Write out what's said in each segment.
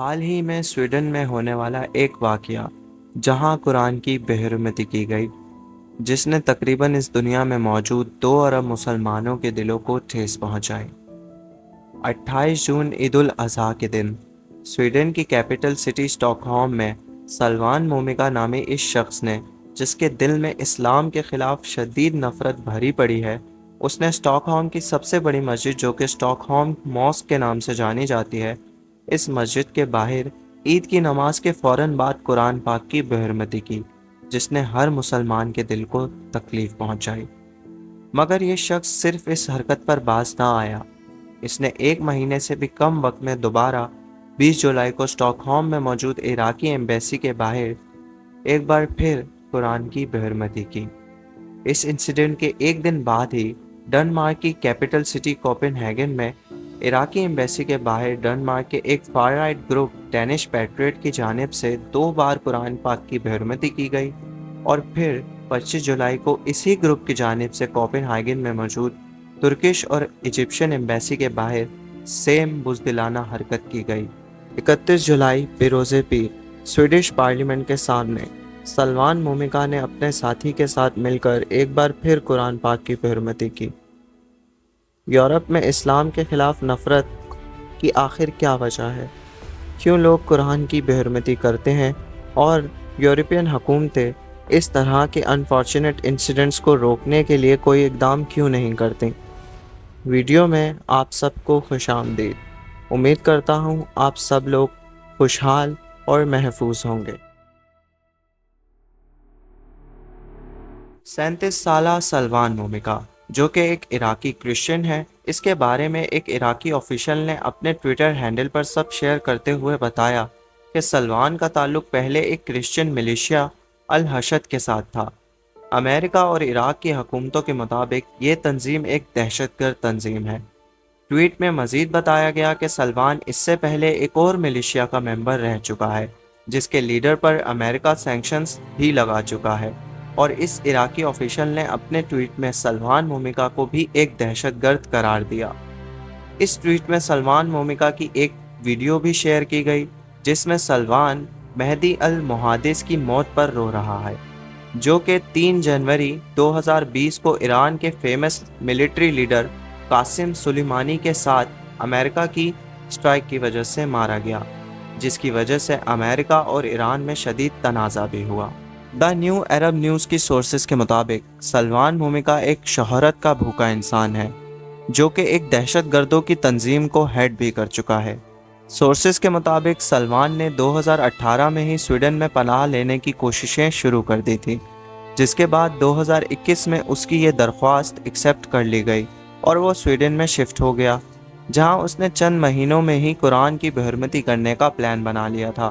حال ہی میں سویڈن میں ہونے والا ایک واقعہ جہاں قرآن کی بےحرمتی کی گئی، جس نے تقریباً اس دنیا میں موجود 2 ارب مسلمانوں کے دلوں کو ٹھیس پہنچائی۔ 28 جون عید الاضحیٰ کے دن سویڈن کی کیپٹل سٹی اسٹاک ہوم میں سلوان مومکا نامی اس شخص نے، جس کے دل میں اسلام کے خلاف شدید نفرت بھری پڑی ہے، اس نے اسٹاک ہوم کی سب سے بڑی مسجد جو کہ اسٹاک ہوم ماسک کے نام سے جانی جاتی ہے، اس مسجد کے باہر عید کی نماز کے فوراً بعد قرآن پاک کی بےحرمتی کی، جس نے ہر مسلمان کے دل کو تکلیف پہنچائی۔ مگر یہ شخص صرف اس حرکت پر باز نہ آیا، اس نے 1 مہینے سے بھی کم وقت میں دوبارہ 20 جولائی کو اسٹاک ہوم میں موجود عراقی ایمبیسی کے باہر ایک بار پھر قرآن کی بےحرمتی کی۔ اس انسیڈنٹ کے ایک دن بعد ہی ڈنمارک کی کیپٹل سٹی کوپن ہیگن میں عراقی ایمبیسی کے باہر ڈنمارک کے ایک for right group Danish patriot کی جانب سے 2 بار قرآن پاک کی بےحرمتی کی گئی، اور پھر 25 جولائی کو اسی گروپ کی جانب سے کوپن ہیگن میں موجود ترکش اور ایجپشن ایمبیسی کے باہر سیم بزدلانہ حرکت کی گئی۔ 31 جولائی بروز پیر سویڈش پارلیمنٹ کے سامنے سلوان مومکا نے اپنے ساتھی کے ساتھ مل کر ایک بار پھر قرآن پاک کی بےحرمتی کی۔ یورپ میں اسلام کے خلاف نفرت کی آخر کیا وجہ ہے؟ کیوں لوگ قرآن کی بےحرمتی کرتے ہیں اور یورپین حکومتیں اس طرح کے انفارچونیٹ انسیڈنٹس کو روکنے کے لیے کوئی اقدام کیوں نہیں کرتیں؟ ویڈیو میں آپ سب کو خوش آمدید۔ امید کرتا ہوں آپ سب لوگ خوشحال اور محفوظ ہوں گے۔ 37 سالہ سلوان مومکا، جو کہ ایک عراقی کرسچن ہے، اس کے بارے میں ایک عراقی آفیشل نے اپنے ٹویٹر ہینڈل پر سب شیئر کرتے ہوئے بتایا کہ سلوان کا تعلق پہلے ایک کرسچن ملیشیا الحشد کے ساتھ تھا۔ امریکہ اور عراق کی حکومتوں کے مطابق یہ تنظیم ایک دہشت گرد تنظیم ہے۔ ٹویٹ میں مزید بتایا گیا کہ سلوان اس سے پہلے ایک اور ملیشیا کا ممبر رہ چکا ہے، جس کے لیڈر پر امریکہ سینکشنز بھی لگا چکا ہے، اور اس عراقی آفیشل نے اپنے ٹویٹ میں سلوان مومکا کو بھی ایک دہشت گرد قرار دیا۔ اس ٹویٹ میں سلوان مومکا کی ایک ویڈیو بھی شیئر کی گئی، جس میں سلوان مہدی المحدث کی موت پر رو رہا ہے، جو کہ 3 جنوری 2020 کو ایران کے فیمس ملٹری لیڈر قاسم سلیمانی کے ساتھ امریکہ کی اسٹرائک کی وجہ سے مارا گیا، جس کی وجہ سے امریکہ اور ایران میں شدید تنازع بھی ہوا۔ دا نیو عرب نیوز کی سورسز کے مطابق سلوان مومکا ایک شہرت کا بھوکا انسان ہے، جو کہ ایک دہشت گردوں کی تنظیم کو ہیڈ بھی کر چکا ہے۔ سورسز کے مطابق سلوان نے 2018 میں ہی سویڈن میں پناہ لینے کی کوششیں شروع کر دی تھی، جس کے بعد 2021 میں اس کی یہ درخواست ایکسیپٹ کر لی گئی اور وہ سویڈن میں شفٹ ہو گیا، جہاں اس نے چند مہینوں میں ہی قرآن کی بےحرمتی کرنے کا پلان بنا لیا تھا،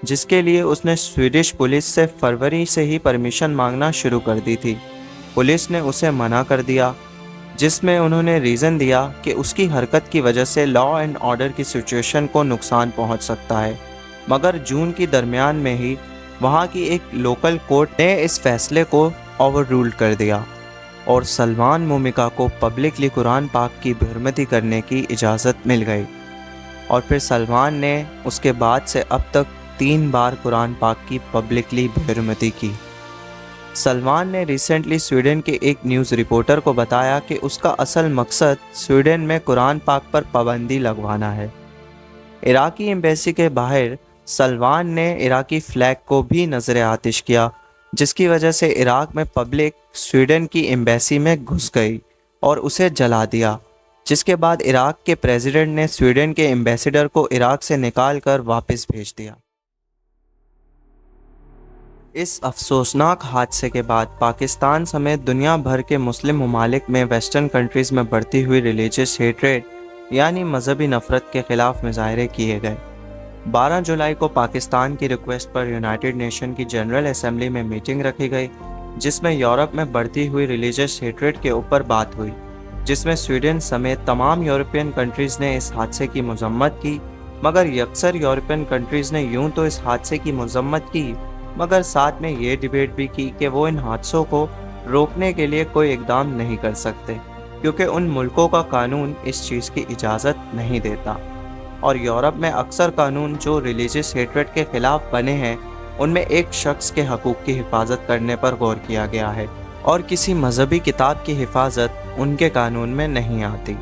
جس کے لیے اس نے سویڈش پولیس سے فروری سے ہی پرمیشن مانگنا شروع کر دی تھی۔ پولیس نے اسے منع کر دیا، جس میں انہوں نے ریزن دیا کہ اس کی حرکت کی وجہ سے لا اینڈ آرڈر کی سچویشن کو نقصان پہنچ سکتا ہے، مگر جون کی درمیان میں ہی وہاں کی ایک لوکل کورٹ نے اس فیصلے کو اوور رولڈ کر دیا اور سلوان مومکا کو پبلکلی قرآن پاک کی بےحرمتی کرنے کی اجازت مل گئی، اور پھر سلوان نے اس کے بعد سے اب تک 3 بار قرآن پاک کی پبلکلی بےحرمتی کی۔ سلوان نے ریسنٹلی سویڈن کے ایک نیوز رپورٹر کو بتایا کہ اس کا اصل مقصد سویڈن میں قرآن پاک پر پابندی لگوانا ہے۔ عراقی ایمبیسی کے باہر سلوان نے عراقی فلیگ کو بھی نظر آتش کیا، جس کی وجہ سے عراق میں پبلک سویڈن کی ایمبیسی میں گھس گئی اور اسے جلا دیا، جس کے بعد عراق کے پریزیڈنٹ نے سویڈن کے ایمبیسیڈر کو عراق سے نکال کر واپس بھیج دیا۔ اس افسوسناک حادثے کے بعد پاکستان سمیت دنیا بھر کے مسلم ممالک میں ویسٹرن کنٹریز میں بڑھتی ہوئی ریلیجس ہیٹریڈ یعنی مذہبی نفرت کے خلاف مظاہرے کیے گئے۔ 12 جولائی کو پاکستان کی ریکویسٹ پر یونائٹڈ نیشن کی جنرل اسمبلی میں میٹنگ رکھی گئی، جس میں یورپ میں بڑھتی ہوئی ریلیجس ہیٹریڈ کے اوپر بات ہوئی، جس میں سویڈن سمیت تمام یورپین کنٹریز نے اس حادثے کی مذمت کی، مگر یکسر یورپین کنٹریز نے یوں تو اس حادثے کی مذمت کی، مگر ساتھ میں یہ ڈیبیٹ بھی کی کہ وہ ان حادثوں کو روکنے کے لیے کوئی اقدام نہیں کر سکتے، کیونکہ ان ملکوں کا قانون اس چیز کی اجازت نہیں دیتا۔ اور یورپ میں اکثر قانون جو ریلیجس ہیٹریڈ کے خلاف بنے ہیں ان میں ایک شخص کے حقوق کی حفاظت کرنے پر غور کیا گیا ہے اور کسی مذہبی کتاب کی حفاظت ان کے قانون میں نہیں آتی۔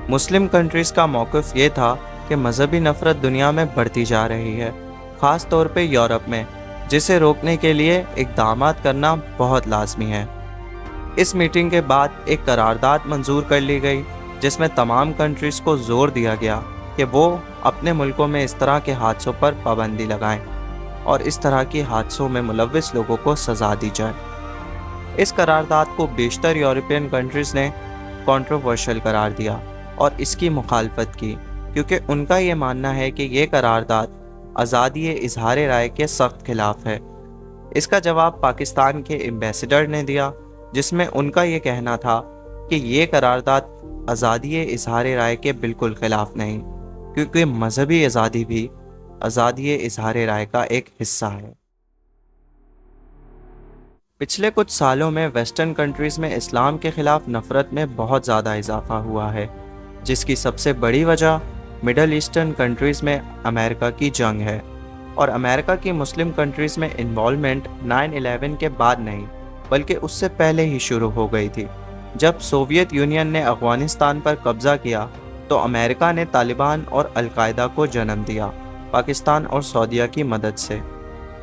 مسلم کنٹریز کا موقف یہ تھا کہ مذہبی نفرت دنیا میں بڑھتی جا رہی ہے، خاص طور پہ یورپ میں، جسے روکنے کے لیے اقدامات کرنا بہت لازمی ہے۔ اس میٹنگ کے بعد ایک قرارداد منظور کر لی گئی جس میں تمام کنٹریز کو زور دیا گیا کہ وہ اپنے ملکوں میں اس طرح کے حادثوں پر پابندی لگائیں اور اس طرح کے حادثوں میں ملوث لوگوں کو سزا دی جائے۔ اس قرارداد کو بیشتر یورپین کنٹریز نے کنٹروورشل قرار دیا اور اس کی مخالفت کی، کیونکہ ان کا یہ ماننا ہے کہ یہ قرارداد آزادی اظہار رائے کے سخت خلاف ہے۔ اس کا جواب پاکستان کے ایمبیسڈر نے دیا، جس میں ان کا یہ کہنا تھا کہ یہ قرارداد آزادی اظہار رائے کے بالکل خلاف نہیں، کیونکہ مذہبی آزادی بھی آزادی اظہار رائے کا ایک حصہ ہے۔ پچھلے کچھ سالوں میں ویسٹرن کنٹریز میں اسلام کے خلاف نفرت میں بہت زیادہ اضافہ ہوا ہے، جس کی سب سے بڑی وجہ مڈل ایسٹرن کنٹریز میں امریکہ کی جنگ ہے، اور امریکہ کی مسلم کنٹریز میں انوالومنٹ 9/11 کے بعد نہیں بلکہ اس سے پہلے ہی شروع ہو گئی تھی۔ جب سوویت یونین نے افغانستان پر قبضہ کیا تو امریکہ نے طالبان اور القاعدہ کو جنم دیا، پاکستان اور سعودیہ کی مدد سے،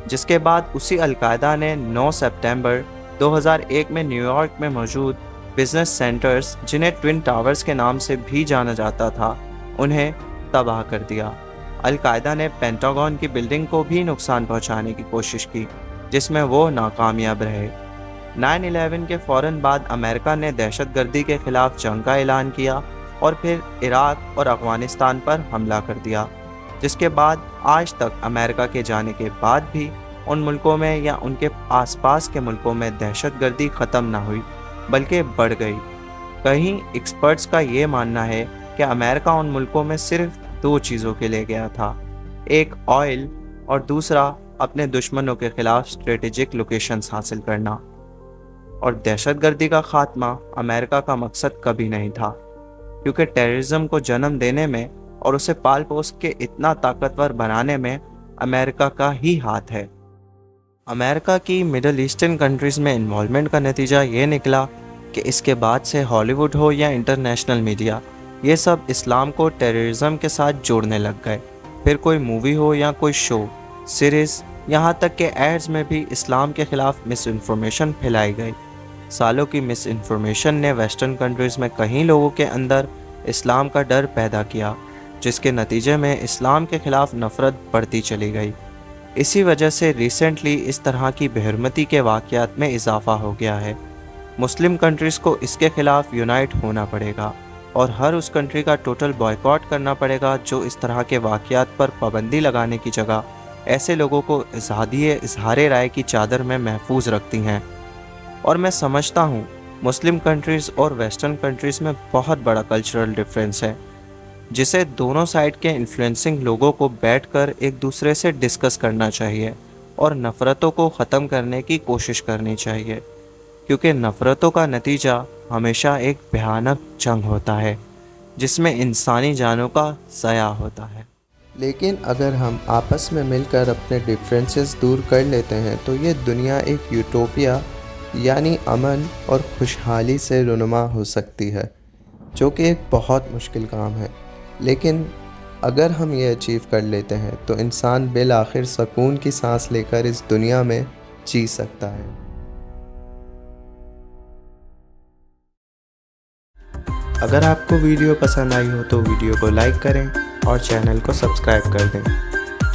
جس کے بعد اسی القاعدہ نے 9 سپتمبر 2001 میں نیو یارک میں موجود بزنس سینٹرز، جنہیں ٹوین ٹاورز کے نام سے بھی جانا جاتا تھا، انہیں تباہ کر دیا۔ القاعدہ نے پینٹاگون کی بلڈنگ کو بھی نقصان پہنچانے کی کوشش کی، جس میں وہ ناکامیاب رہے۔ 9/11 کے فوراً بعد امریکہ نے دہشت گردی کے خلاف جنگ کا اعلان کیا اور پھر عراق اور افغانستان پر حملہ کر دیا، جس کے بعد آج تک امریکہ کے جانے کے بعد بھی ان ملکوں میں یا ان کے آس پاس کے ملکوں میں دہشت گردی ختم نہ ہوئی بلکہ بڑھ گئی۔ کہیں ایکسپرٹس کا یہ ماننا ہے کہ امریکہ ان ملکوں میں صرف 2 چیزوں کے لیے گیا تھا، ایک آئل اور دوسرا اپنے دشمنوں کے خلاف اسٹریٹجک لوکیشنز حاصل کرنا۔ اور دہشت گردی کا خاتمہ امریکہ کا مقصد کبھی نہیں تھا، کیونکہ ٹیررزم کو جنم دینے میں اور اسے پال پوس کے اتنا طاقتور بنانے میں امریکہ کا ہی ہاتھ ہے۔ امریکہ کی مڈل ایسٹرن کنٹریز میں انوالومنٹ کا نتیجہ یہ نکلا کہ اس کے بعد سے ہالی ووڈ ہو یا انٹرنیشنل میڈیا، یہ سب اسلام کو ٹیررزم کے ساتھ جوڑنے لگ گئے۔ پھر کوئی مووی ہو یا کوئی شو، سیریز، یہاں تک کہ ایڈز میں بھی اسلام کے خلاف مس انفارمیشن پھیلائی گئی۔ سالوں کی مس انفارمیشن نے ویسٹرن کنٹریز میں کئی لوگوں کے اندر اسلام کا ڈر پیدا کیا، جس کے نتیجے میں اسلام کے خلاف نفرت بڑھتی چلی گئی۔ اسی وجہ سے ریسنٹلی اس طرح کی بےحرمتی کے واقعات میں اضافہ ہو گیا ہے۔ مسلم کنٹریز کو اس کے خلاف یونائٹ ہونا پڑے گا اور ہر اس کنٹری کا ٹوٹل بائیکاٹ کرنا پڑے گا جو اس طرح کے واقعات پر پابندی لگانے کی جگہ ایسے لوگوں کو آزادی اظہار رائے کی چادر میں محفوظ رکھتی ہیں۔ اور میں سمجھتا ہوں مسلم کنٹریز اور ویسٹرن کنٹریز میں بہت بڑا کلچرل ڈفرینس ہے، جسے دونوں سائڈ کے انفلوئنسنگ لوگوں کو بیٹھ کر ایک دوسرے سے ڈسکس کرنا چاہیے اور نفرتوں کو ختم کرنے کی کوشش کرنی چاہیے، کیونکہ نفرتوں کا نتیجہ ہمیشہ ایک بھیانک جنگ ہوتا ہے جس میں انسانی جانوں کا ضیاع ہوتا ہے۔ لیکن اگر ہم آپس میں مل کر اپنے ڈفرینسز دور کر لیتے ہیں تو یہ دنیا ایک یوٹوپیا یعنی امن اور خوشحالی سے رونما ہو سکتی ہے، جو کہ ایک بہت مشکل کام ہے، لیکن اگر ہم یہ اچیو کر لیتے ہیں تو انسان بالآخر سکون کی سانس لے کر اس دنیا میں جی سکتا ہے۔ اگر آپ کو ویڈیو پسند آئی ہو تو ویڈیو کو لائک کریں اور چینل کو سبسکرائب کر دیں۔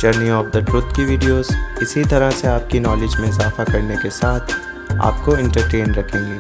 جرنی آف دا ٹروتھ کی ویڈیوز اسی طرح سے آپ کی نالج میں اضافہ کرنے کے ساتھ آپ کو انٹرٹین رکھیں گی۔